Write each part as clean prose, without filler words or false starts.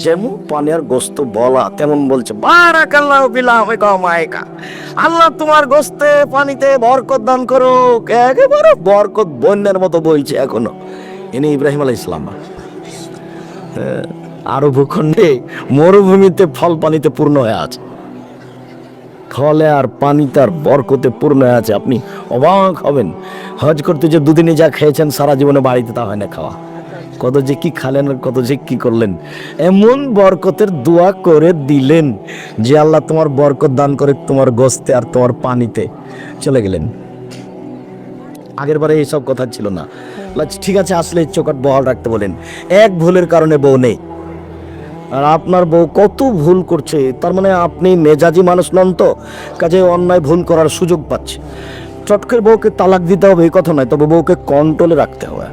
যেমন পানি আর গোস্ত বলা তেমন বলছে বারাকাল্লাহু বিলাহিকা মাইকা, আল্লাহ তোমার গোস্তে পানিতে বরকত দান করুক। একেবারে বরকত বন্যার মতো বইছে এখনো। ইনি ইব্রাহিম আলাইহিস সালাম। আরো ভূখণ্ডে মরুভূমিতে ফল পানিতে পূর্ণ হয়ে আছে, ফলে আর পানিতে আর বরকতে পূর্ণ হয়ে আছে। আপনি অবাক হবেন, হজ করতে যে দুদিনে যা খেয়েছেন সারা জীবনে বাড়িতে তা হয় না খাওয়া। কত যে কি খালেন আর কত যে কি করলেন, এমন বরকতের দোয়া করে দিলেন যে আল্লাহ তোমার বরকত দান করে তোমার গোস্তে আর তোমার পানিতে। চলে গেলেন। আগের বারে এইসব কথা ছিল না। ঠিক আছে, আসলে চোখাট বহাল রাখতে বলেন। এক ভুলের কারণে বউ নেই, আর আপনার বউ কত ভুল করছে, তার মানে আপনি মেজাজি মানুষ নন, তো কাজে অন্যায় ভুল করার সুযোগ পাচ্ছে। চট করে বউকে তালাক দিতে হবে এই কথা নয়, তবে বউকে কন্ট্রোলে রাখতে হবে।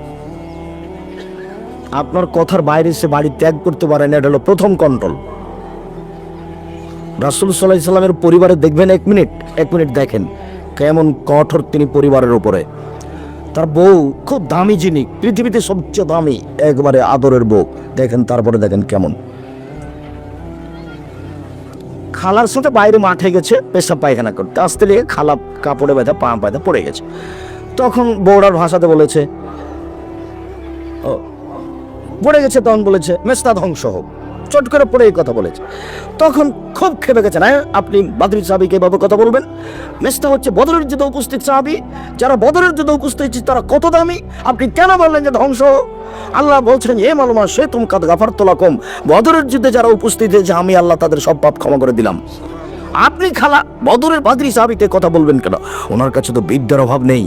আপনার কথার বাইরে সে বাড়ি ত্যাগ করতে পারে না, এটা হলো প্রথম কন্ট্রোল। রাসূল সাল্লাল্লাহু আলাইহি সাল্লামের পরিবারে দেখবেন, এক মিনিট দেখেন কেমন কঠোর তিনি পরিবারের উপরে। তার বউ খুব দামি জিনিস, পৃথিবীতে সবচেয়ে দামি একবারে আদরের বউ, দেখেন তারপরে দেখেন কেমন। খালার সাথে বাইরে মাঠে গেছে পেশাব পায়খানা করতে, আসতে লেগে খালা কাপড়ে ব্যথা পা ব্যথা পড়ে গেছে। তখন বউরার ভাষাতে বলেছে, পড়ে গেছে, তখন বলেছে মেস্তা ধ্বংস হোক, চট করে পড়ে এই কথা বলেছে। তখন খুব খেপে গেছে, না আপনি বাদরী সাহাবীকে এভাবে কথা বলবেন? মেস্তা হচ্ছে বদরের যুদ্ধে উপস্থিত সাহাবী, যারা বদরের যুদ্ধে উপস্থিত তারা কত দামি, আপনি কেন বললেন যে ধ্বংস? আল্লাহ বলছেন এ মালুমা সে তুম কাদ গাফারতু লাকুম, বদরের যুদ্ধে যারা উপস্থিত হয়েছে আমি আল্লাহ তাদের সব পাপ ক্ষমা করে দিলাম। আপনি খালা বদরের বাদরী সাহাবীকে কথা বলবেন কেন? ওনার কাছে তো বিদ্যার অভাব নেই।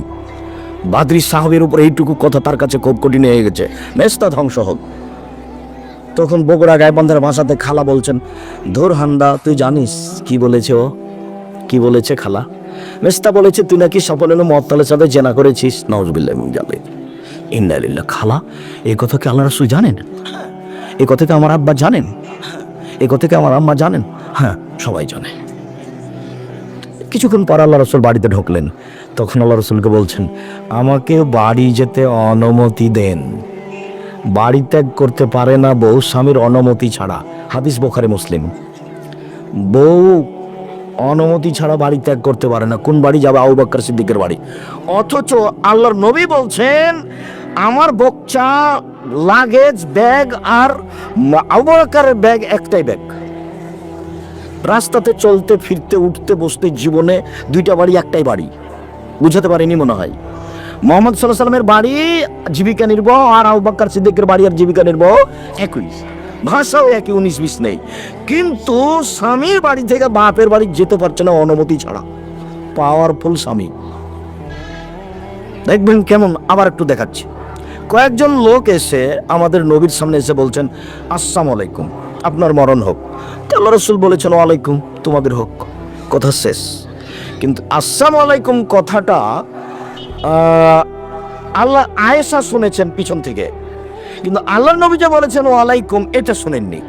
বাদরী সাহাবীর উপর এইটুকু কথা তার কাছে খুব কঠিন হয়ে গেছে, মেস্তা ধ্বংস হোক। তখন বগুড়া গাইবান্ধার ভাষাতে খালা বলছেন, ধুর হান্দা, তুই জানিস কি বলেছে ও? কি বলেছে খালা? মেস্তা বলেছে তুই নাকি সফলের মহত্তালের সাথে জেনা করেছিস। নাউজুবিল্লাহ মিন যালিক, ইন্না লিল্লাহ। খালা এই কথা কি আল্লাহ রাসূল জানেন? এই কথা কি আমার আব্বা জানেন? এই কথা কি আমার আম্মা জানেন? হ্যাঁ, সবাই জানে। কিছুক্ষণ পর আল্লাহ রাসূল বাড়িতে ঢুকলেন। তখন আল্লাহ রাসূলকে বলছেন, আমাকে বাড়ি যেতে অনুমতি দেন। বাড়ি ত্যাগ করতে পারে না বউ স্বামীর অনুমতি ছাড়া, হাদিস বুখারী মুসলিম। বউ অনুমতি ছাড়া বাড়ি ত্যাগ করতে পারে না। কোন বাড়ি যাবে? আবু বকর সিদ্দিকের বাড়ি। অথচ আল্লাহর নবী বলছেন আমার বকচা লাগেজ ব্যাগ আর আবু বকরের ব্যাগ একটাই ব্যাগ। রাস্তাতে চলতে ফিরতে উঠতে বসতে জীবনে দুইটা বাড়ি একটাই বাড়ি, বুঝাতে পারিনি মনে হয়। মুহাম্মদ সাল্লাল্লাহু আলাইহি ওয়াসাল্লামের বাড়ি জীবিকা নির্বাহ আর আবু বকর সিদ্দিকের বাড়ি আর জীবিকা নির্বাহ একই, ভাষাও একই, 19-20 নেই। কিন্তু স্বামীর বাড়ি থেকে বাপের বাড়ি যেতে পারছে না অনুমতি ছাড়া। পাওয়ারফুল স্বামী। দেখবেন কেমন। আবার একটু দেখাচ্ছি। কয়েকজন লোক এসে আমাদের নবীর সামনে এসে বলছেন আসসালামু আলাইকুম, আপনার মরণ হোক। আল্লাহ রাসূল বলেছেন ওয়ালাইকুম, তোমাদের হোক। কথা শেষ। কিন্তু আসসালামু আলাইকুম কথাটা আল্লাহ আয়েশা শুনেছেন পিছন থেকে, কিন্তু আল্লাহর নবী যে বলেছেন ওয়ালাইকুম এটা শুনেননি।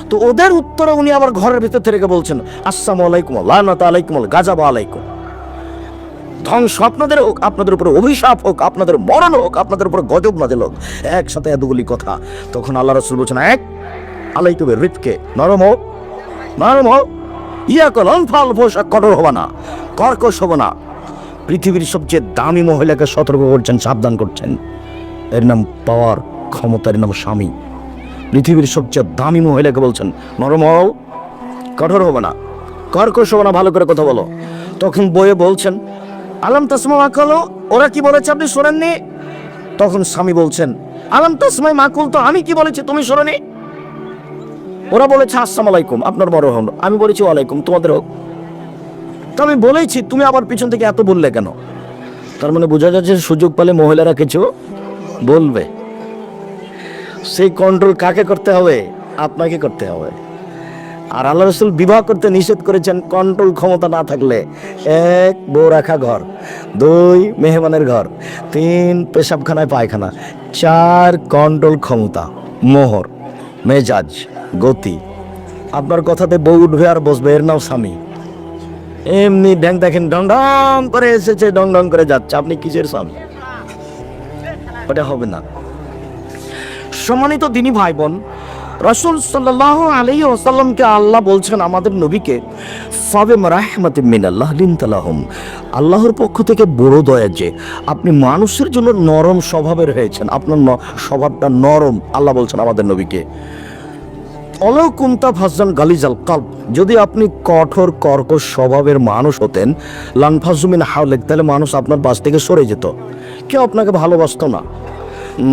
তো ওদের উত্তরে উনি আবার ঘরের ভিতর থেকে বলছেন আসসালামু আলাইকুম, লানাত আলাইকুম, গাজাব আলাইকুম, ধ্বংস আপনাদের হোক, আপনাদের উপরে অভিশাপ হোক, আপনাদের মরণ হোক, আপনাদের উপরে গজব নাযিল হোক। একসাথে এতগুলি কথা। তখন আল্লাহ রাসূল বলছেন এক আলাইকুম রিফকে, নরম হোক, নরম হোক, ইয়াকুল আনফাল পোশাক, কঠোর হবা না, কর্কশ হবো না। পৃথিবীর সবচেয়ে দামি মহিলাকে সতর্ক করছেন, সাবধান করছেন। এর নাম পাওয়ার, ক্ষমতার নাম স্বামী। পৃথিবীর সবচেয়ে দামি মহিলাকে বলছেন নরম হও, কঠোর হবো না, কর্কশ হবো না, ভালো করে কথা বলো। তখন বইয়ে বলছেন আলাম তাসমা মাকালো, ওরা কি বলেছে আপনি শোনেননি? তখন স্বামী বলছেন আলাম তাসমাই মাকুল, তো আমি কি বলেছি তুমি শোনোনি? ওরা বলেছে আসসালামু আলাইকুম, আপনার বড় হন। আমি বলেছি ওয়ালাইকুম, তোমাদের হোক। তো আমি বলেছি, তুমি আবার পিছন থেকে এত বললে কেন? তার মানে বোঝা যাচ্ছে সুযোগ পেলে মহিলারা কিছু বলবে। সেই কন্ট্রোল কাকে করতে হবে? আপনাকে করতে হবে। আর আল্লাহ রাসূল বিবাহ করতে নিষেধ করেছেন কন্ট্রোল ক্ষমতা না থাকলে। 1 বউ রাখা ঘর, 2 মেহমানের ঘর, 3 পেশাবখানায় পায়খানা, 4 কন্ট্রোল ক্ষমতা, মোহর, মেজাজ, গতি। আপনার কথাতে বউ উঠবে আর বসবে, এর নাম স্বামী। এমনি ড্যাং দেখেন ডং ডং করে এসেছে, ডং ডং করে যাচ্ছে, আপনি কিসের স্বামী? ওটা হবে না। সম্মানিত দিনী ভাই বোন, রাসূল সাল্লাল্লাহু আলাইহি ওয়াসাল্লামকে আল্লাহ বলছেন, আমাদের নবীকে, ফাবিম রাহমাতিম মিনাল্লাহ লিনতা লাহুম, আল্লাহর পক্ষ থেকে বড় দয়া যে আপনি মানুষের জন্য নরম স্বভাবের হয়েছেন, আপনার স্বভাবটা নরম। আল্লাহ বলছেন আমাদের নবীকে, অলাউ কুনতা ফাজ্জান গালিজাল কালব, যদি আপনি কঠোর কর্কশ স্বভাবের মানুষ হতেন, লানফাজু মিন হাওলিক, তাহলে মানুষ আপনার পাশ থেকে সরে যেত, কেউ আপনাকে ভালোবাসতো না।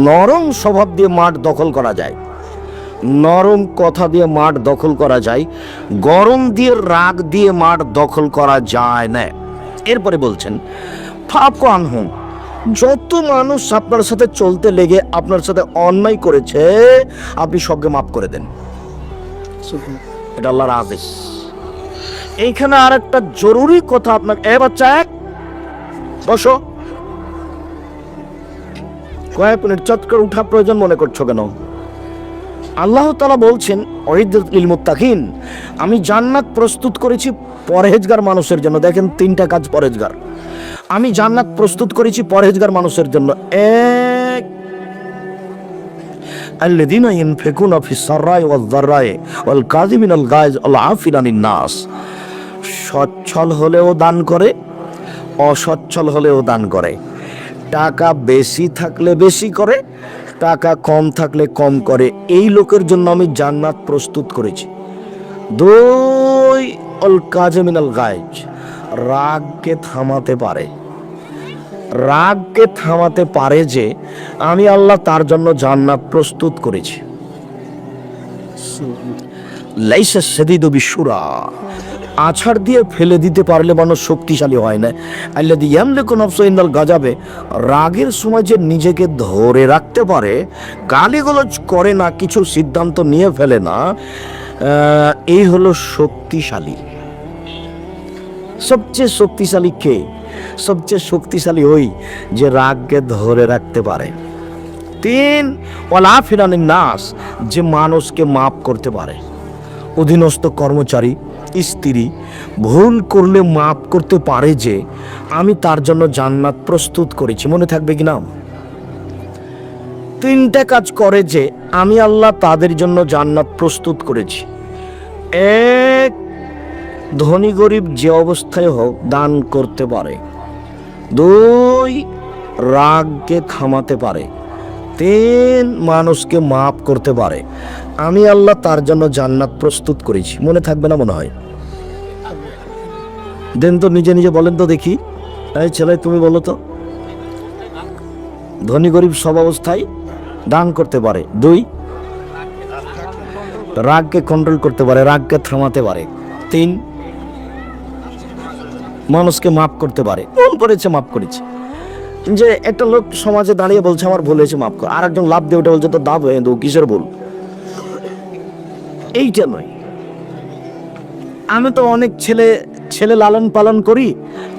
নরম স্বভাব দিয়ে মাঠ দখল করা যায়, নরম কথা দিয়ে মাঠ দখল করা যায়, গরম দিয়ে রাগ দিয়ে মাঠ দখল করা যায় না। এরপরে বলছেন ফাফু আনহুম, যত মানুষ আপনার সাথে চলতে লেগে আপনার সাথে অন্যায় করেছে আপনি সবকে মাফ করে দেন। এটা আল্লাহর আদেশ। এইখানে আর একটা জরুরি কথা আপনার, এ বাচ্চা এক বসো, কয়েক মিনিট চট করে উঠা প্রয়োজন মনে করছো কেন? আল্লাহ তাআলা বলছেন উইদ্দাত লিল মুত্তাকিন, আমি জান্নাত প্রস্তুত করেছি পরহেজগার মানুষের জন্য। দেখেন তিনটা কাজ পরহেজগার, আমি জান্নাত প্রস্তুত করেছি পরহেজগার মানুষের জন্য। এক, আল্লাযীনা ইউনফিকুনা ফিস সাররাই ওয়াজ যাররাই ওয়াল কাযিমিনাল গায়জ ওয়াল আফিনা আনিন নাস, সচ্ছল হলেও দান করে, অসচ্ছল হলেও দান করে, টাকা বেশি থাকলে বেশি করে, টাকা কম থাকলে কম করে, এই লোকের জন্য আমি জান্নাত প্রস্তুত করেছি। দুই, অল কাযিমিনাল গায়জ, রাগকে থামাতে পারে, রাগকে থামাতে পারে যে আমি আল্লাহ তার জন্য জান্নাত প্রস্তুত করেছি। লাইসা শাদীদু বিশুরা, আছাড় দিয়ে ফেলে দিতে পারলে মানুষ শক্তিশালী হয় না। আল্লাযী ইয়ামলিকু নাফসাহু ইনদাল গাযাবে, রাগের সময় যে নিজেকে ধরে রাখতে পারে, গালিগালাজ করে না, কিছু সিদ্ধান্ত নিয়ে ফেলে না, এই হলো শক্তিশালী। সবচেয়ে শক্তিশালী কে? সবচেয়ে শক্তিশালী ওই যে রাগকে ধরে রাখতে পারে। তিন, ওয়াল আফিনা আনিন নাস, যে মানুষকে মাফ করতে পারে। অধীনস্থ কর্মচারী, স্ত্রী ভুল করলে মাফ করতে পারে যে আমি তার জন্য জান্নাত প্রস্তুত করেছি। মনে থাকবে কি না? তিনটা কাজ করে যে আমি আল্লাহ তাদের জন্য জান্নাত প্রস্তুত করেছি। এক, ধনী গরিব যে অবস্থায় হোক দান করতে পারে। দুই, রাগকে থামাতে পারে। তিন, মানুষকে মাফ করতে পারে। আমি আল্লাহ তার জন্য জান্নাত প্রস্তুত করেছি। মনে থাকবে না মনে হয়? দেন তো, নিজে নিজে বলেন তো দেখি। এই ছেলে তুমি বলো তো। ধনী গরিব সব অবস্থায় দান করতে পারে। দুই, রাগকে কন্ট্রোল করতে পারে, রাগকে থামাতে পারে। তিন, মানুষকে মাফ করতে পারে। ভুল করেছে মাফ করেছে। যে একটা লোক সমাজে দাঁড়িয়ে বলছে আমার ভুল হয়েছে মাফ কর, আর একজন লাভ দিয়ে উঠে বলছে তো দাব হয়ে কিসের ভুল? এইটা নয়। আমি তো অনেক ছেলে লালন পালন করি,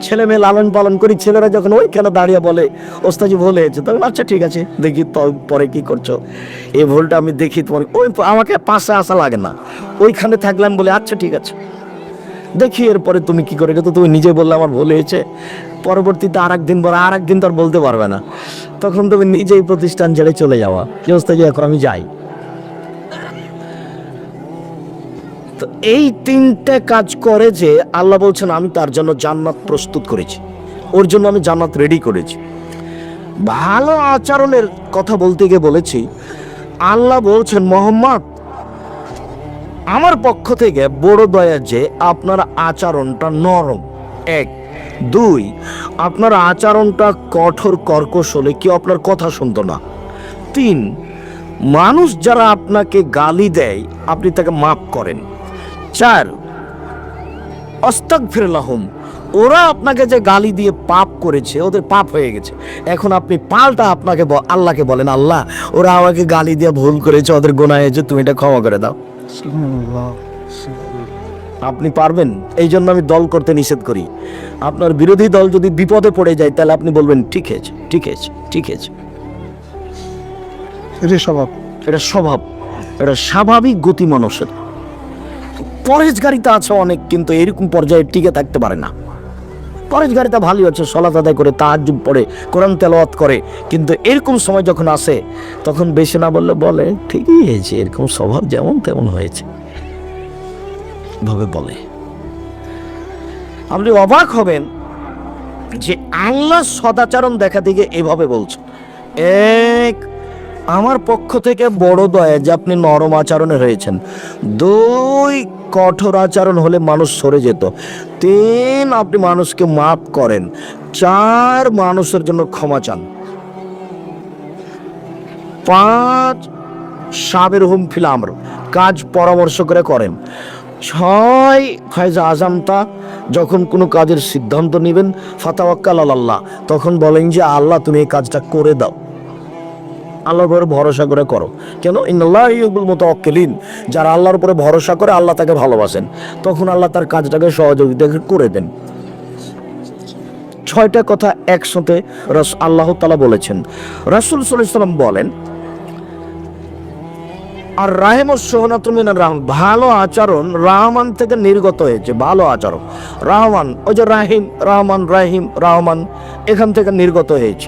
ছেলে মেয়ে লালন পালন করি, ছেলেরা যখন ওইখানে দাঁড়িয়ে বলে ওস্তাজি ভুল হয়েছে, তখন আচ্ছা ঠিক আছে দেখি তো পরে কি করছো, এই ভুলটা আমি দেখি তোমার, ওই আমাকে পাশে আসা লাগে না, ওইখানে থাকলাম বলে আচ্ছা ঠিক আছে দেখি এরপরে তুমি কি করে। এটা তো তুমি নিজে বললে আমার ভুল হয়েছে, পরবর্তীতে আর একদিন পরে আর একদিন তো আর বলতে পারবে না, তখন তুমি নিজেই প্রতিষ্ঠান ছেড়ে চলে যাওয়া, যে ওস্তাজি এখন আমি যাই। তো এই তিনটে কাজ করে যে আল্লাহ বলছেন আমি তার জন্য জান্নাত প্রস্তুত করেছি, ওর জন্য আমি জান্নাত রেডি করেছি। ভালো আচরণের কথা বলতে গিয়ে বলেছি, আল্লাহ বলছেন মোহাম্মদ আমার পক্ষ থেকে বড় দয়া যে আপনার আচরণটা নরম। এক। দুই, আপনার আচরণটা কঠোর কর্কশ হলে কেউ আপনার কথা শুনতো না। তিন, মানুষ যারা আপনাকে গালি দেয় আপনি তাকে মাফ করেন। চার, আস্তাগফিরুল্লাহুম, ওরা আপনাকে যে গালি দিয়ে পাপ করেছে ওদের পাপ হয়ে গেছে, এখন আপনি পাল্টা আপনাকে আল্লাহকে বলেন আল্লাহ ওরা আমাকে গালি দিয়ে ভুল করেছে, ওদের গুনাহ হয়েছে, তুমি এটা ক্ষমা করে দাও। আপনি পারবেন? এই জন্য আমি দল করতে নিষেধ করি। আপনার বিরোধী দল যদি বিপদে পড়ে যায় তাহলে আপনি বলবেন ঠিক আছে ঠিক আছে ঠিক আছে। এটা স্বভাব, এটা স্বভাব, এটা স্বাভাবিক গতি মানুষের। পরহেজগারিতা আছে অনেক, কিন্তু এরকম পর্যায়ে টিকে থাকতে পারে না। পরেশগারিতা ভালোই হচ্ছে, সলাত আদায় করে, তাহাজ্জুদ পড়ে, কোরআন তেলাওয়াত করে, কিন্তু এরকম সময় যখন আসে তখন বেশি না বললে বলে ঠিকই হয়েছে, এরকম স্বভাব যেমন তেমন হয়েছে ভাবে বলে। আপনি অবাক হবেন যে আল্লাহ সদাচরণ দেখা দিকে এভাবে বলছে। এক, আমার পক্ষ থেকে বড় দয়া যে আপনি নরম আচরণে হয়েছেন। দুই, কঠোর আচরণ হলে মানুষ সরে যেত। তিন, আপনি মানুষকে মাফ করেন। চার, মানুষের জন্য ক্ষমা চান। পাঁচ, সাবের হুম ফিল আমর, কাজ পরামর্শ করে করেন। ছয়, ফায়জা আজামতা, যখন কোনো কাজের সিদ্ধান্ত নেবেন, ফাতাওয়াক্কাল আলাল্লাহ, তখন বলেন যে আল্লাহ তুমি এই কাজটা করে দাও, আল্লাহর উপরে ভরসা করে করো। কেন? ইন্নাল্লাহ ইউহিব্বুল মুতাওয়াক্কিলিন, যারা আল্লাহর উপরে ভরসা করে আল্লাহ তাকে ভালোবাসেন, তখন আল্লাহ তার কাজটাকে সহযোগিতা করে দেন। ছয়টা কথা একসাথে আল্লাহ তাআলা বলেছেন। রাসূল সাল্লাল্লাহু আলাইহি ওয়াসাল্লাম বলেন, আর রাহেমুস সোহনাতু মিনার রাহমান, ভালো আচরণ রহমান থেকে নির্গত হয়েছে। ভালো আচরণ রহমান, ওই যে রাহিম, রহমান, রাহিম, রহমান, এখান থেকে নির্গত হয়েছে।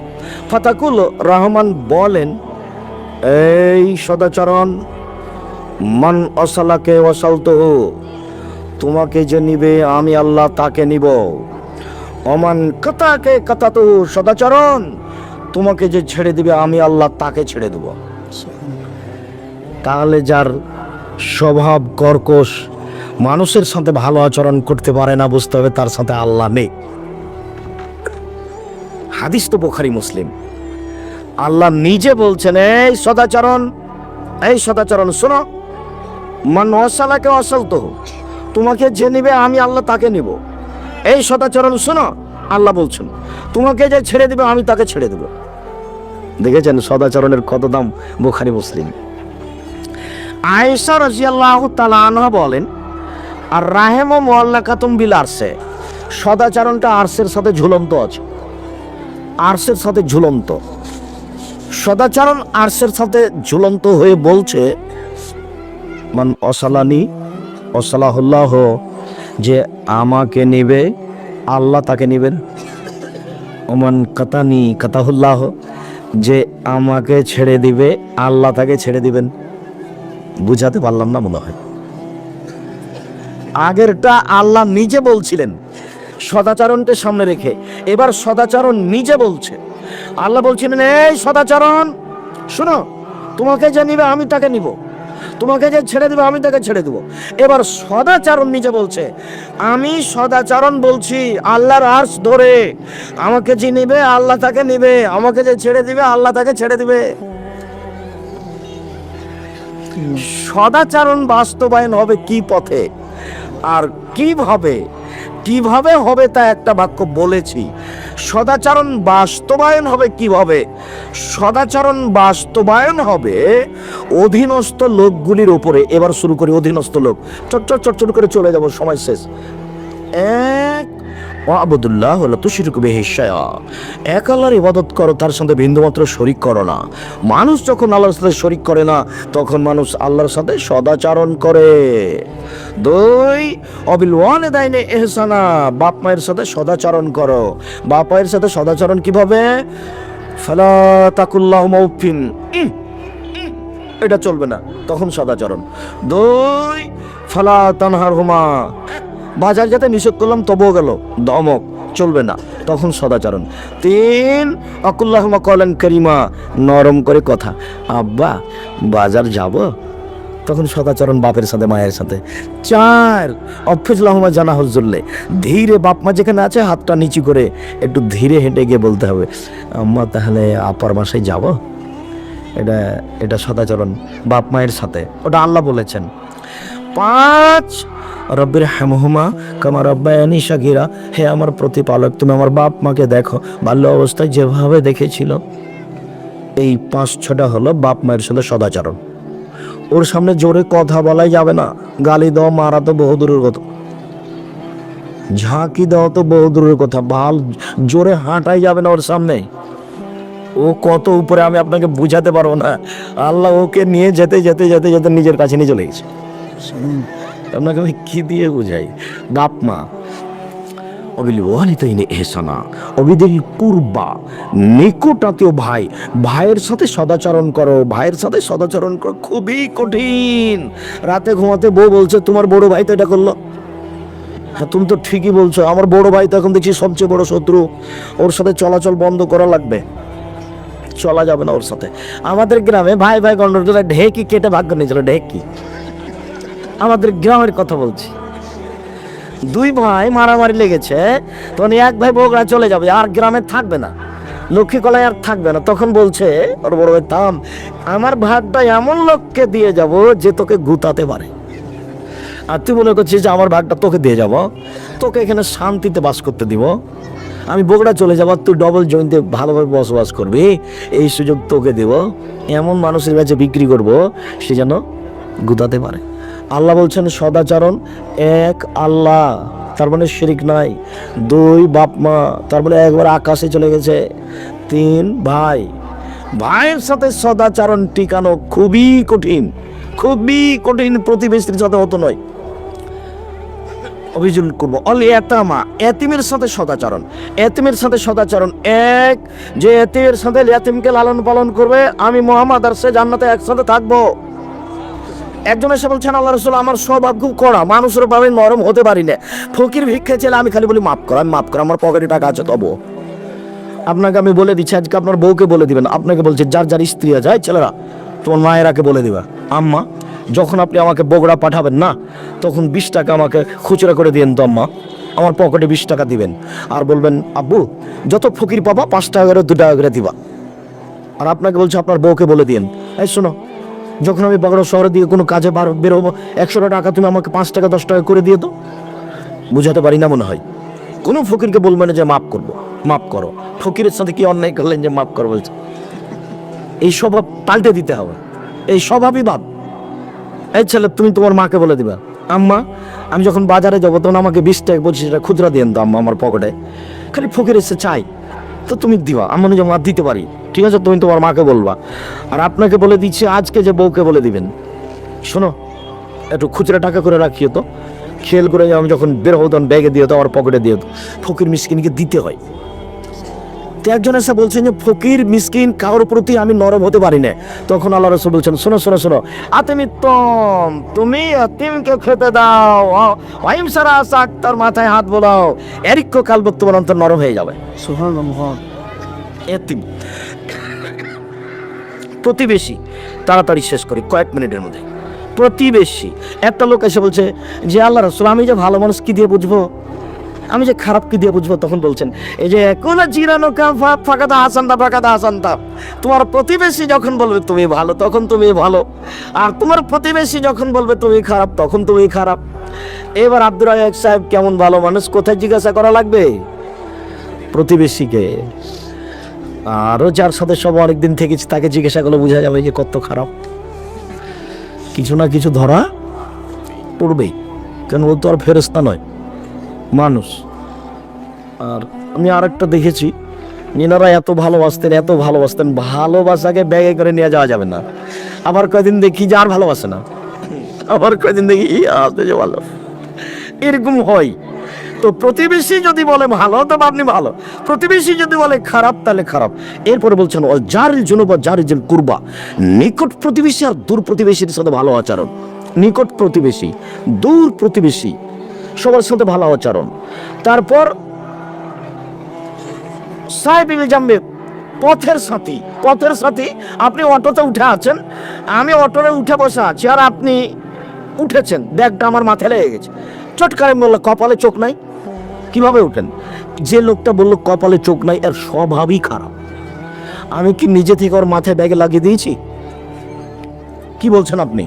ফাতাকুল, রহমান বলেন, এই সদাচরণ, মান অসালাকে ওয়াসালতুহু, তোমাকে যে নিবে আমি আল্লাহ তাকে নিব। অমান কাতাকে কাতাতুহু, সদাচরণ, তোমাকে যে ছেড়ে দিবে আমি আল্লাহ তাকে ছেড়ে দেব। তাহলে যার স্বভাব কর্কশ, মানুষের সাথে ভালো আচরণ করতে পারে না, বুঝতে হবে তার সাথে আল্লাহ নেই। হাদিস তো বুখারী মুসলিম। আল্লাহ নিজে বলছেন, এই সদাচরণ, এই সদাচরণ শোনো, মান ওয়াসালাকে ওয়াসালতুহু, তোমাকে যে নিবে আমি আল্লাহ তাকে নিব। এই সদাচরণ শোনো, আল্লাহ বলছেন, তোমাকে যে ছেড়ে দিবে আমি তাকে ছেড়ে দেব। দেখেছেন সদাচরণের কত দাম? বুখারী মুসলিম। আয়েশা রাদিয়াল্লাহু তাআলা আনহা বলেন, আর রাহেমু মুআল্লাকাতুম বিল আরশে, সদাচরণটা আরশের সাথে ঝুলন্ত আছে। আরশের সাথে ঝুলন্ত সদাচরণ, আরশের সাথে ঝুলন্ত হয়ে বলছে, মান অসালানি অসালাহুল্লাহ, যে আমাকে নিবে আল্লাহ তাকে নিবেন। ওমান কাতানি কাতাহুল্লাহ, যে আমাকে ছেড়ে দিবে আল্লাহ তাকে ছেড়ে দিবেন। বুঝাতে পারলাম না মনে হয়। আগেরটা আল্লাহ নিজে বলছিলেন সদাচরণকে সামনে রেখে, এবার সদাচরণ নিজে বলছে। আল্লাহ বলছিলেন, এই সদাচরণ শোনো, তোমাকে যে নিবে আমি তাকে নিব, তোমাকে যে ছেড়ে দেবে আমি তাকে ছেড়ে দেব। এবার সদাচরণ নিজে বলছে, আমি সদাচরণ বলছি আল্লাহর আরশ ধরে, আমাকে যে নিবে আল্লাহ তাকে নিবে, আমাকে যে ছেড়ে দিবে আল্লাহ তাকে ছেড়ে দিবে। সদাচরণ বাস্তবায়ন হবে কি পথে আর কিভাবে হবে তা একটা বাক্য বলেছি। সদাচরণ বাস্তবায়ন হবে কিভাবে? সদাচরণ বাস্তবায়ন হবে অধীনস্থ লোকগুলির উপরে। এবার শুরু করি অধীনস্থ লোক, চট করে চলে যাব, সময় শেষ। এক, ওয়াবুদুল্লাহ ওয়ালা তুশরিকু বিহি শাইআ, এক আল্লাহর ইবাদত করো, তার সাথে বিন্দুমাত্র শরীক করো না। মানুষ যখন আল্লাহর সাথে শরীক করে না, তখন মানুষ আল্লাহর সাথে সদাচরণ করে। দুই, অবিল ওয়ালিদাইনি ইহসানা, বাপ মায়ের সাথে সদাচরণ করো। বাপ মায়ের সাথে সদাচরণ কিভাবে? ফালা তাকুল্লাহুমা উফিন, এটা চলবে না, তখন সদাচরণ। দুই, ফালা তানহারহুমা, বাজার যাতে নিষেধ করলাম তবুও গেল, দমক, চলবে না, তখন সদাচরণ। তিন, আকুল্লাহুমা কওলান কারীমা, নরম করে কথা, আব্বা বাজার যাব, তখন সদাচরণ বাপের সাথে মায়ের সাথে। চার, অফিজুল্লাহুমা জানাহুল যুল্লি, ধীরে, বাপ মা যেখানে আছে হাতটা নিচু করে একটু ধীরে হেঁটে গিয়ে বলতে হবে, আম্মা তাহলে আপার বাসায় যাব। এটা সদাচরণ বাপ মায়ের সাথে, ওটা আল্লাহ বলেছেন। পাঁচ, রব্বির হামহুমা কামা রাব্বায়ানি সাগীরা, হে আমার প্রতিপালক, তুমি আমার বাপ মাকে দেখো বাল্য অবস্থায় যেভাবে দেখেছিল। এই 5-6টা হলো বাপ মায়ের সাথে সদাচরণ। ওর সামনে জোরে কথা বলাই যাবে না, গালি দেওয়া মারা তো বহু দূরের কথা, ঝাঁকি দেওয়া তো বহু দূরের কথা, জোরে হাঁটাই যাবে না ওর সামনে। ও কত উপরে আমি আপনাকে বুঝাতে পারবো না। আল্লাহ ওকে নিয়ে যেতে যেতে যেতে যেতে নিজের কাছে নিয়ে চলে গেছে। আপনাকে আমি কি দিয়ে বুঝাই? বাপ মা অবিল ওয়ালিদাইনি ইহসানা, অবিদিল কুরবা, নিকট আত্মীয় ভাই, ভাইয়ের সাথে সদাচরণ করো, ভাইয়ের সাথে সদাচরণ করো। খুবই কঠিন। রাতে ঘুমাতে বউ বলছে তোমার বড় ভাই তো এটা করলো। হ্যাঁ, তুমি তো ঠিকই বলছো, আমার বড় ভাই তো এখন দেখছি সবচেয়ে বড় শত্রু, ওর সাথে চলাচল বন্ধ করা লাগবে, চলা যাবে না ওর সাথে। আমাদের গ্রামে ভাই ভাই গন্ডগোল, ঢেকি কেটে ভাগ্য নিয়েছিল, ঢেকি। আমাদের গ্রামের কথা বলছি, দুই ভাই মারামারি লেগেছে, তখন এক ভাই বগুড়া চলে যাবে, আর গ্রামে থাকবে না, লক্ষ্মী কলায় আর থাকবে না। তখন বলছে ওর বড় ভাই, থাম, আমার ভাগটা এমন লোককে দিয়ে যাব যে তোকে গুতাতে পারে। আর তুই মনে করছিস যে আমার ভাগটা তোকে দিয়ে যাব, তোকে এখানে শান্তিতে বাস করতে দিব, আমি বগুড়া চলে যাবো, তুই ডবল জয়েন্টে ভালোভাবে বসবাস করবি, এই সুযোগ তোকে দেব, এমন মানুষের কাছে বিক্রি করব সে যেন গুতাতে পারে। আল্লাহ বলছেন সদাচরণ, এক আল্লাহ, তার মানে শিরিক নাই, দুই বাপ মা, তার মানে একবার আকাশে চলে গেছে, তিন ভাই, ভাইয়ের সাথে সদাচরণ টিকানো খুবই কঠিন, খুবই কঠিন, প্রতিবেশীর সাথে হতো নয়। অভিযোগ করবো অল এতামা, এতিমের সাথে সদাচরণ, এতিমের সাথে সদাচরণ, এক যে এতিমের সাথে এতিমকে লালন পালন করবে, আমি মুহাম্মদ আর সে জান্নাতে একসাথে থাকবো। একজন এসে বলছেন আল্লাহ রাসূল, আমার স্বভাব খুব কড়া, মানুষের ভাবে নরম হতে পারি না, ফকির ভিক্ষা চাইলে আমি খালি বলি মাফ করো, আমি মাফ করো, আমার পকেটে টাকা আছে তবু। আপনাকে আমি বলে দিচ্ছি, আজকে আপনার বউকে বলে দিবেন, আপনাকে বলছে যার যার স্ত্রী আছে, ছেলেরা তোমার মায়েরাকে বলে দিবা, আম্মা যখন আপনি আমাকে বগুড়া পাঠাবেন না, তখন 20 টাকা আমাকে খুচরা করে দিয়েন তো আম্মা, আমার পকেটে 20 টাকা দিবেন, আর বলবেন আব্বু যত ফকির পাবা 5 টাকা করে 2 টাকা করে দিবা। আর আপনাকে বলছে আপনার বউকে বলে দিয়েন, এই শোনো, যখন আমি বগুড়া শহরে দিয়ে কোনো কাজে বেরোবো, 100 টাকা তুমি আমাকে 5 টাকা 10 টাকা করে দিয়ে তো। বুঝাতে পারি না মনে হয়? কোনো ফকিরকে বলবেন যে মাফ করবো, মাফ করো, ফকিরের সাথে কি অন্যায় করলেন যে মাফ করো বলছে? এই স্বভাব পাল্টে দিতে হবে, এই স্বভাবই ভাব। এই ছেলে তুমি তোমার মাকে বলে দিবা, আম্মা আমি যখন বাজারে যাবো তখন আমাকে 20 টাকা 25 টাকা খুচরা দিয়েন তো আম্মা, আমার পকেটে খালি ফকির এসে চাই তো তুমি দিবা, আমি যেমন দিতে পারি, ঠিক আছে তুমি তোমার মাকে বলবা। আর আপনাকে বলে দিচ্ছি আজকে যে বউকে বলে দিবেন, শোনো একটু খুচরা টাকা করে রাখিও তো, খেয়াল করে আমি যখন বের হবো তখন ব্যাগে দিয়ে তো, আমার পকেটে দিয়ে তো, ফকির মিসকিনকে দিতে হয়। তো একজন এসে বলছেন যে ফকির মিসকিন কারোর প্রতি আমি নরম হতে পারি না, তখন আল্লাহ রাসূল বলছেন শোনো শোনো শোনো, আতিমিত্তম, তুমি আতিমকে খেতে দাও, ওয়াইম সারা সাক, তার মাথায় হাত বোলাও, এরিক্ষ কালব তোমার অন্তর নরম হয়ে যাবে। সুবহানাল্লাহ। এতিম প্রতিবেশী, তাড়াতাড়ি শেষ করি কয়েক মিনিটের মধ্যে। প্রতিবেশী, একটা লোক এসে বলছে যে আল্লাহ রাসূল আমি যে ভালো মানুষ কি দিয়ে বুঝবো, আমি যে খারাপ কি দিয়ে বুঝবো? তখন বলছেন এই যে কোন জিরানো ফাঁকাদা হাসানদা ফাঁকাদা হাসানদা, তোমার প্রতিবেশী যখন বলবে তুমি ভালো তখন তুমি ভালো, আর তোমার প্রতিবেশী যখন বলবে তুমি খারাপ তখন তুমি খারাপ। এবার আব্দুর রাজ্জাক সাহেব কেমন ভালো মানুষ কোথায় জিজ্ঞাসা করা লাগবে? প্রতিবেশীকে। আরও যার সাথে সব অনেকদিন থেকেছি তাকে জিজ্ঞাসা করলে বোঝা যাবে যে কত খারাপ। কিছু না কিছু ধরা পড়বেই, কেন ও তো আর ফেরেশতা নয়, মানুষ। আর আমি আরেকটা দেখেছি, এনারা এত ভালোবাসতেন, এত ভালোবাসতেন, ভালোবাসাকে ব্যাগে করে নিয়ে যাওয়া যাবে না। আবার কয়দিন দেখি যে আর ভালোবাসে না, আবার কয়দিন দেখি আসতে যে ভালো, এরকম হয়। তো প্রতিবেশী যদি বলে ভালো তবে আপনি ভালো, প্রতিবেশী যদি বলে খারাপ তাহলে খারাপ। এরপরে বলছেন যার জন্য বা যার জন্য কুরবা, নিকট প্রতিবেশী আর দূর প্রতিবেশীর সাথে ভালো আচরণ। নিকট প্রতিবেশী, দূর প্রতিবেশী, সবার সাথে ভালো আচরণ। তারপর সাহেবিল জামবে, পথের সাথী। পথের সাথী, আপনি অটোতে উঠে আছেন, আমি অটোতে উঠে বসে আছি, আর আপনি উঠেছেন, ব্যাগটা আমার মাথায় লেগে গেছে, চটকারে বললো কপালে চোখ নাই। কিভাবে উঠেন? যে লোকটা বললো কপালে চোখ নাই এর স্বভাবই খারাপ। আমি কি নিজে থেকে ওর মাথায় ব্যাগে লাগিয়ে দিয়েছি? কি বলছেন আপনি?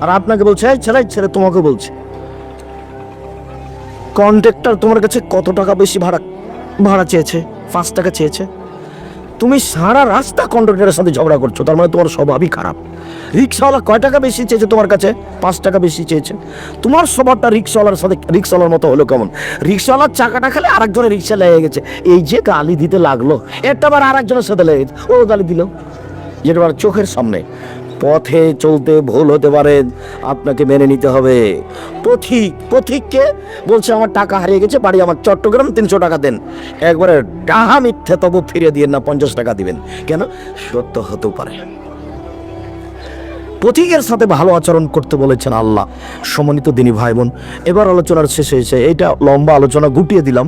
আর আপনাকে বলছে এই ছেলে ছেলে, তোমাকে বলছে কন্ট্রাক্টর তোমার কাছে কত টাকা বেশি ভাড়া চেয়েছে? 5 টাকা চেয়েছে। তুমি সারা রাস্তা কন্ট্রাক্টরের সাথে ঝগড়া করছো, তার মানে তোমার স্বভাবই খারাপ। রিক্সাওয়ালা কয় টাকা বেশি চেয়েছে তোমার কাছে? 5 টাকা বেশি চেয়েছে। তোমার স্বভাবটা রিক্সাওয়ালার সাথে রিক্সাওয়ালার মতো হলো কেমন? রিক্সাওয়ালার চাকাটা খালি আরেকজনের রিক্সা লেগে গেছে, এই যে গালি দিতে লাগলো, একটা বার আরেকজনের সাথে লেগে গেছে, ও গালি দিল, যেটা চোখের সামনে। পথে চলতে ভুল হতে পারে, আপনাকে মেনে নিতে হবে। পথিককে বলছে আমার টাকা হারিয়ে গেছে, বাড়ি আমার চট্টগ্রাম, 300 টাকা দেন। একবারে ডাহা মিথ্যে, তবু ফিরিয়ে দিয়ে না, 50 টাকা দিবেন। কেন? সত্য হতেও পারে। পথিকের সাথে ভালো আচরণ করতে বলেছেন আল্লাহ। সম্মানিত দিনী ভাই বোন, এবার আলোচনার শেষে এসে, এটা লম্বা আলোচনা, গুটিয়ে দিলাম।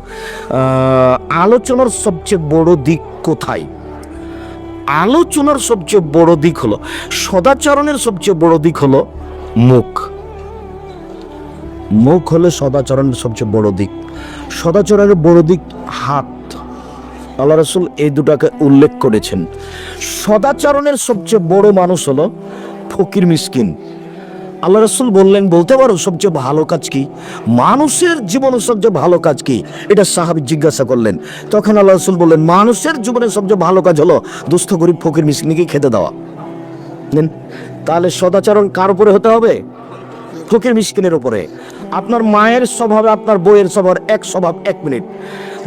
আলোচনার সবচেয়ে বড় দিক কোথায়? আলোচনার সবচেয়ে বড় দিক হলো, সদাচরণের সবচেয়ে বড় দিক হলো মুখ। মুখ হলো সদাচরণের সবচেয়ে বড় দিক। সদাচরণের বড় দিক হাত। আল্লাহ রাসূল এই দুটাকে উল্লেখ করেছেন। সদাচরণের সবচেয়ে বড় মানুষ হলো ফকির মিসকিন। আল্লাহ রাসূল বললেন, বলতে পারো সবচেয়ে ভালো কাজ কি? মানুষের জীবনে সবচেয়ে ভালো কাজ কি? এটা সাহাবী জিজ্ঞাসা করলেন। তখন আল্লাহ রাসূল বললেন, মানুষের জীবনে সবচেয়ে ভালো কাজ হলো দুস্থ গরিব ফকির মিসকিনকে খেতে দেওয়া। তাহলে সদাচরণ কার উপরে হতে হবে? ফকির মিসকিনের উপরে। আপনার মায়ের স্বভাবে আপনার বউয়ের স্বভাব এক, স্বভাব 1 মিনিট।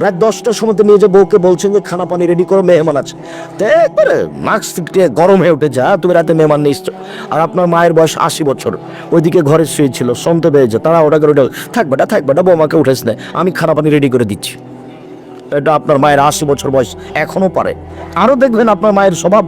রাত 10টার সময় নিয়ে যে বউকে বলছেন যে খানা পানি রেডি করো, মেহমান আছে, তো একবারে মাস্ক গরম হয়ে উঠেছে, তুমি রাতে মেহমান নিয়ে এসছো। আর আপনার মায়ের বয়স 80 বছর, ওইদিকে ঘরে শুয়েছিল, শুনতে পেয়েছে, তারা ওটা করে থাকবে বৌমাকে উঠেছ না, আমি খানা পানি রেডি করে দিচ্ছি। এটা আপনার মায়ের 80 বছর বয়স, এখনো পারে। আরো দেখবেন আপনার মায়ের স্বভাব,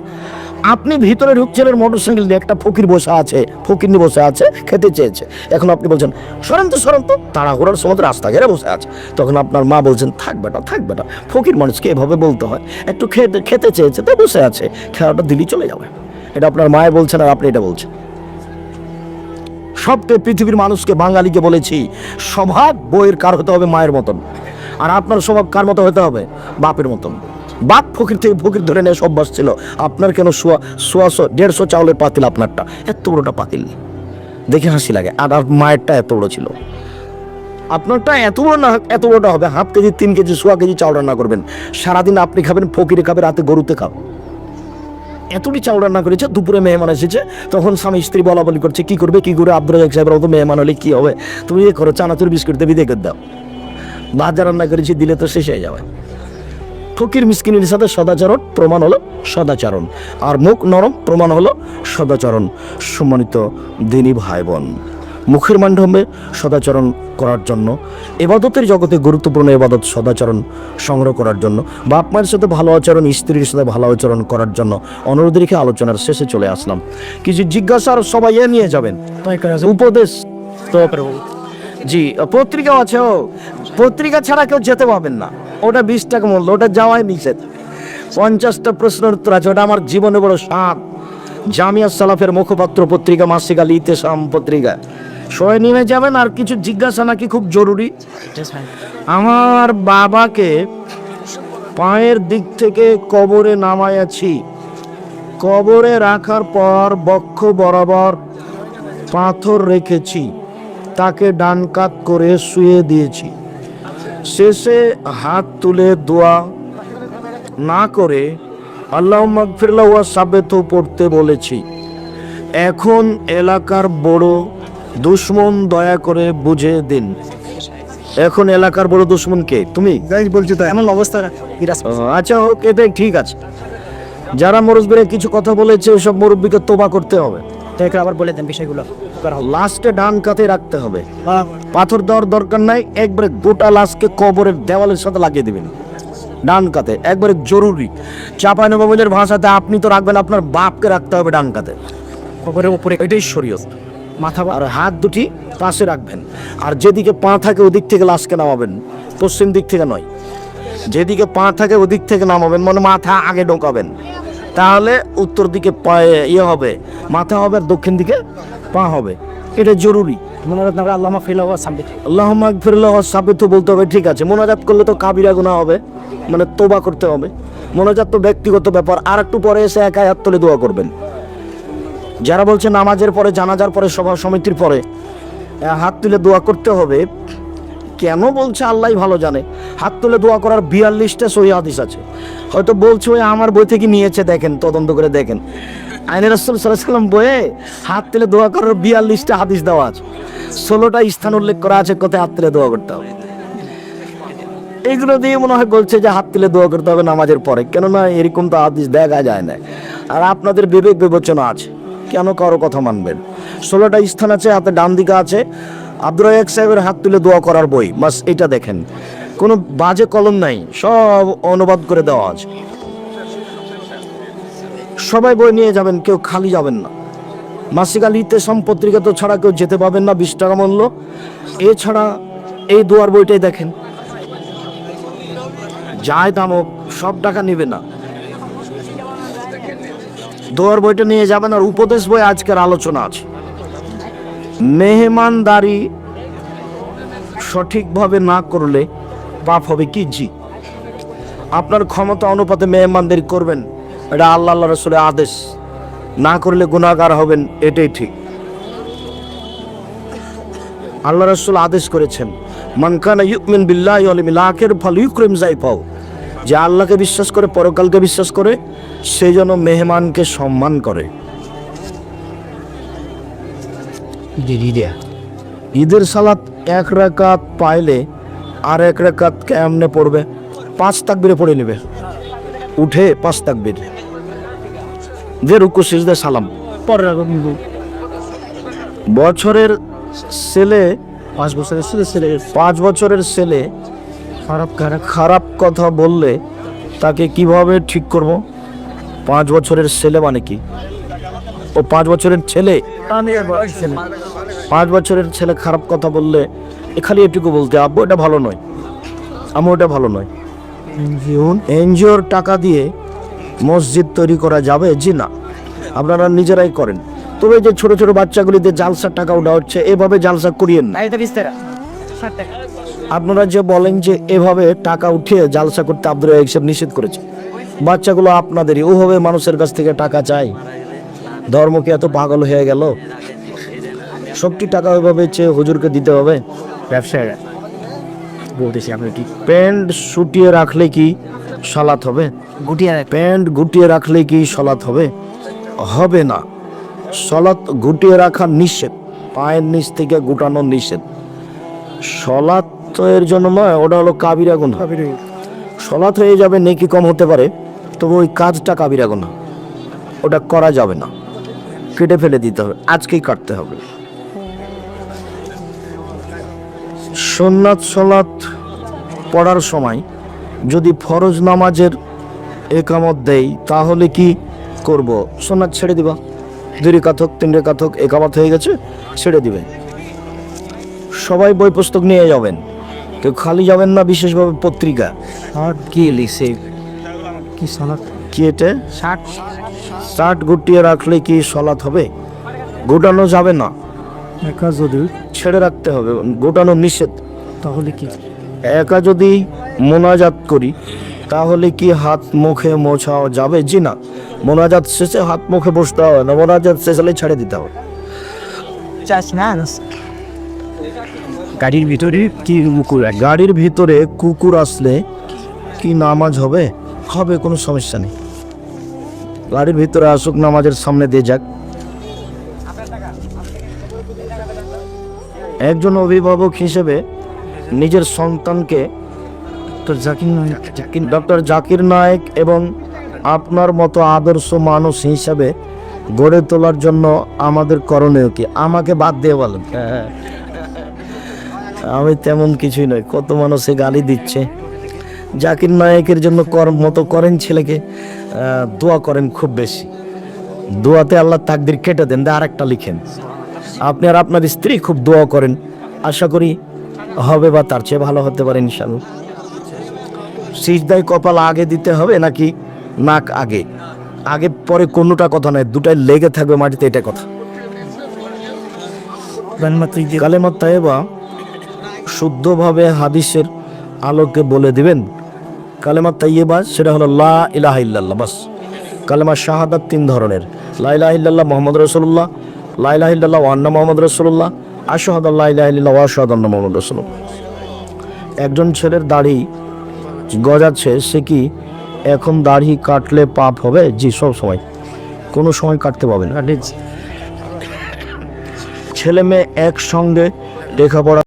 আপনি ভিতরে ঢুকছেন মোটরসাইকেল দিয়ে, একটা ফকির বসে আছে, ফকিরনি বসে আছে, খেতে চেয়েছে। এখন আপনি বলছেন সরেন তো, তাড়াহুড়ার সময় রাস্তা ঘেরে বসে আছে। তখন আপনার মা বলছেন থাক বেটা, ফকির মানুষকে এভাবে বলতে হয়, একটু খেতে চেয়েছে তো বসে আছে, খেলাটা দিলি চলে যাবে। এটা আপনার মায়ে বলছেন আর আপনি এটা বলছেন। সবচেয়ে পৃথিবীর মানুষকে, বাঙালিকে বলেছি, স্বভাব বইয়ের কার হতে হবে? মায়ের মতন। আর আপনার স্বভাব কার মতো হতে হবে? বাপের মতন। বাপ ফকির থেকে ফকির ধরে নেওয়া অভ্যাস ছিল। আপনার কেন 150 চাউলের পাতিল, আপনারটা এত বড়টা পাতিল, দেখে হাসি লাগে। আর মায়েরটা এত বড় ছিল। আপনারটা এত বড় না, এত বড়টা হবে 1/2 কেজি 3 কেজি 100 কেজি চাউল রান্না করবেন। সারাদিন আপনি খাবেন, ফকিরে খাবে, রাতে গরুতে খাও। এতটি চাউল রান্না করেছে, দুপুরে মেহমান এসেছে, তখন স্বামী স্ত্রী বলা বলি করছে, কি করবে আব্দুল রাজাক সাহেবের অত মেহমান হলে কি হবে, তুমি এ করো, চানাচুর বিস্কুট দেবি, দেখে দাও, ভাজা রান্না করেছি, দিলে তো শেষ হয়ে যাবে। ফকির মিসকিনের সাথে সদাচরণ প্রমাণ হলো সদাচরণ, আর মুখ নরম প্রমাণ হলো সদাচরণ। সম্মানিত দিনী ভাই বোন, মুখের মাধ্যমে সদাচরণ করার জন্য, ইবাদতের জগতে গুরুত্বপূর্ণ ইবাদত সদাচরণ সংগ্রহ করার জন্য, বাপ মায়ের সাথে ভালো আচরণ, স্ত্রীর সাথে ভালো আচরণ করার জন্য অনুরোধ রেখে আলোচনার শেষে চলে আসলাম। কিছু জিজ্ঞাসার সবাই নিয়ে যাবেন, উপদেশ তো জি, পত্রিকাও আছে, পত্রিকা ছাড়া কেউ যেতে পারবেন না। ওটা 20 টাকা মূল্য, ওটা যাওয়াই নিষেধ। 50টা প্রশ্নের উত্তর আছে, ওটা আমার জীবনে বড় স্বাদ। জামিয়া সালাফের মুখপাত্র পত্রিকা, মাসিক আল ইতেসাম পত্রিকা, সবাই নিয়ে যাবেন। আর কিছু জিজ্ঞাসা নাকি খুব জরুরি। আমার বাবাকে পায়ের দিক থেকে কবরে নামাইয়াছি, কবরে রাখার পর বক্ষ বরাবর পাথর রেখেছি, তাকে ডান কাত করে শুয়ে দিয়েছি, শেষে হাত তুলে দোয়া না করে আল্লাহুম্মা গফির লাহু ওয়া সাব্বিতহু পড়তে বলেছি। এখন এলাকার বড় দুশমন, দয়া করে বুঝে দিন। এখন এলাকার বড় দুশমন কে? তুমি বলছি তো এমন অবস্থা। আচ্ছা হোক, এটাই ঠিক আছে। যারা মুরব্বীরা কিছু কথা বলেছে, সব মুরব্বীকে তোবা করতে হবে। আবার বলে দেন বিষয়গুলো। লাস্টে ডান কাতে রাখতে হবে, পাথর দেওয়ার দরকার নাই, একবারে গোটা লাশকে কবরের দেওয়ালের সাথে লাগিয়ে দিবেন ডান কাতে, একবারে জরুরি। চাঁপাইনবাবগঞ্জের ভাষাতে আপনি তো রাখবেন, আপনার বাপকে রাখতে হবে ডান কাতে, কবরের উপরে। এটাই শরীয়ত। মাথা আর হাত দুটি পাশে রাখবেন, আর যেদিকে পা থাকে ওদিক থেকে লাশকে নামাবেন, পশ্চিম দিক থেকে নয়। যেদিকে পা থাকে ওদিক থেকে নামাবেন, মানে মাথা আগে ঢোকাবেন, তাহলে উত্তর দিকে পায়ে হবে, মাথা হবে, আর দক্ষিণ দিকে পা হবে। এটা জরুরি। আল্লাহুম্মা গফির লাহু ওয়া সাব্বিতহু, আল্লাহুম্মা গফির লাহু ওয়া সাব্বিতহু বলতে হবে, ঠিক আছে। মোনাজাত করলে তো কাবিরা গুনাহ হবে, মানে তোবা করতে হবে। মোনাজাত তো ব্যক্তিগত ব্যাপার। আর একটু পরে এসে একাই হাত তুলে দোয়া করবেন। যারা বলছে নামাজের পরে, জানাজার পরে, সভা সমিতির পরে হাত তুলে দোয়া করতে হবে, কেন বলছে আল্লাহই ভালো জানে। হাত তুলে দোয়া করার 42টা সহিহ হাদিস আছে। হয়তো বলছে ওই আমার বই থেকে নিয়েছে, দেখেন, তদন্ত করে দেখেন। আইনে রাসূল সাল্লাল্লাহু আলাইহি ওয়াসাল্লাম বইয়ে হাত তুলে দোয়া করার 42টা হাদিস দেওয়া আছে, 16টা স্থান উল্লেখ করা আছে কোথায় হাত তুলে দোয়া করতে হবে। এইগুলো দিয়ে মনে হয় বলছে যে হাত তুলে দোয়া করতে হবে নামাজের পরে, কেননা এরকম তো হাদিস দেখা যায় না। আর আপনাদের বিবেক বিবেচনা আছে, কেন কারো কথা মানবেন? 16টা স্থান আছে, হাতে ডান দিকে আছে আব্দুর রাজ্জাক সাহেবের হাত তুলে দোয়া করার বই, বাস এটা দেখেন। কোনো বাজে কলম নাই, সব অনুবাদ করে দেওয়া আছে। সবাই বই নিয়ে যাবেন, কেউ খালি যাবেন না। মাসিক আল ইত্তেসাম পত্রিকা তো ছাড়া কেউ যেতে পাবেন না, 20 টাকা মূল্য। এছাড়া এই দোয়ার বইটাই দেখেন, যায় দাম হোক, সব টাকা নেবে না। দোয়ার বইটা নিয়ে যাবেন। আর উপদেশ বই আজকের আলোচনা আছে। মেহমানদারি সঠিকভাবে না করলে পাপ হবে কি? জি, আপনার ক্ষমতা অনুপাতে মেহমানদারি করবেন, এটা আল্লাহ রাসূলের আদেশ। না করলে গুনাহগার হবেন, এটাই ঠিক। আল্লাহ রাসূল আদেশ করেছেন, মান কানা ইউমিন বিল্লাহি ওয়াল ইয়াউমিল আখির ফালইউকরিম যায়ফাহু, যে আল্লাহকে বিশ্বাস করে, পরকালকে বিশ্বাস করে, সে যেন মেহমানকে সম্মান করে। ঈদের সালাত 1 রাকাত পাইলে আর 1 রাকাত কেমনে পড়বে? 5 তাকবীরে পড়ে নেবে, উঠে 5 তাকবীর, যে রুকু সিজদা সালাম। বছরের ছেলে, 5 বছরের ছেলে 5 বছরের ছেলে খারাপ কথা বললে তাকে কিভাবে ঠিক করব? 5 বছরের ছেলে মানে কি? ও 5 বছরের ছেলে, 5 বছরের ছেলে খারাপ কথা বললে খালি এটুকু বলতে, আব্বু এটা ভালো নয়, আম্মু এটা ভালো নয়। এনজিওর টাকা দিয়ে মসজিদ তৈরি করা যাবে? জি না, আপনারা নিজেরাই করেন। তবে যে ছোট ছোট বাচ্চাগুলিতে জালসার টাকা উঠা হচ্ছে, এভাবে জালসা করিয়েন না। আপনারা যে বলেন যে এভাবে টাকা উঠিয়ে জালসা করতে আব্দুর রাজ্জাক সাহেব নিষেধ করেছে, বাচ্চাগুলো আপনাদেরই, ওভাবে মানুষের কাছ থেকে টাকা চাই। ধর্ম কি এত পাগল হয়ে গেল? সবটি টাকা ওইভাবে চেয়ে হুজুরকে দিতে হবে? ব্যবসায় বলতেছি আপনি কি প্যান্ট শুটিয়ে রাখলে কি সালাত হবে? প্যান্ট গুটিয়ে রাখলে কি সালাত হবে? হবে না। সালাত গুটিয়ে রাখা নিষেধ, পায়ের নিচ থেকে গুটানো নিষেধ। সালাত তো এর জন্য নয়, ওটা হলো কাবিরা গুনাহ। সালাত হয়ে যাবে, নেকি কম হতে পারে, তবে ওই কাজটা কাবিরা গুনাহ, ওটা করা যাবে না, কেটে ফেলে দিতে হবে, আজকেই কাটতে হবে। সুন্নাত সালাত পড়ার সময় যদি ফরজ নামাজের একামত দেই, তাহলে কি করব? সুন্নাত ছেড়ে দিবা, 2 রাকাত হোক 3 রাকাত হোক, একামত হয়ে গেছে, ছেড়ে দিবেন। সবাই বই পুস্তক নিয়ে যাবেন, কেউ খালি যাবেন না। বিশেষভাবে পত্রিকা আর কি লিখছে কি সালাত কি এটা 60 60 গুটিয়ে রাখলে কি সালাত হবে? গোটানো যাবে না, একা যদি ছেড়ে রাখতে হবে, গোটানো নিষেধ। তাহলে কি একা যদি মোনাজাত করি তাহলে কি হাত মুখে মোছাও যাবে? জি না, মোনাজাত শেষে হাত মুখে বসতে হবে না, মোনাজাত শেষে ছেড়ে দিতে হবে। গাড়ির ভিতরে কি কুকুর? গাড়ির ভিতরে কুকুর আসলে কি নামাজ হবে? হবে, কোনো সমস্যা নেই। গাড়ির ভিতরে আসুক, নামাজের সামনে দিয়ে যাক। একজন অভিভাবক হিসেবে নিজের সন্তানকে ডক্টর জাকির নায়েক এবং আপনার মতো আদর্শ মানুষ হিসাবে গড়ে তোলার জন্য আমাদের করণীয় কি? আমাকে বাদ দিয়ে বলেন। আমি তেমন কিছুই নই, কত মানুষে গালি দিচ্ছে। জাকির নায়েকের জন্য মতো করেন ছেলেকে, দোয়া করেন খুব বেশি, দোয়াতে আল্লাহ তাকদির কেটে দেন, আর একটা লিখেন। আপনি আর আপনার স্ত্রী খুব দোয়া করেন, আশা করি হবে বা তার চেয়ে ভালো হতে পারে ইনশাআল্লাহ। সিজদায় কপাল আগে দিতে হবে নাকি নাক আগে? আগে পরে কোনোটা কথা নয়, দুটাই লেগে থাকবে মাটিতে, এটা কথা। কালেমা তাইবা শুদ্ধভাবে হাদিসের আলোকে বলে দিবেন। কালেমা তাইয়্যিবা সেটা হলো লা ইলাহা ইল্লাল্লাহ, বাস। কালেমা শাহাদাত 3 ধরনের, লা ইলাহা ইল্লাল্লাহ মুহাম্মাদুর রাসূলুল্লাহ, লা ইলাহা ইল্লাল্লাহ ওয়া আন্না মুহাম্মাদুর রাসূলুল্লাহ, আশহাদু আল্লা ইলাহা ইল্লাল্লাহ ওয়া আশহাদু আন্না মুহাম্মাদুর রাসূলুল্লাহ। একজন ছেলের দাড়ি গজাচ্ছে, সে কি এখন দাড়ি কাটলে পাপ হবে? জি, সব সময়, কোনো সময় কাটতে পাবেন। ছেলে মেয়ে একসঙ্গে লেখাপড়া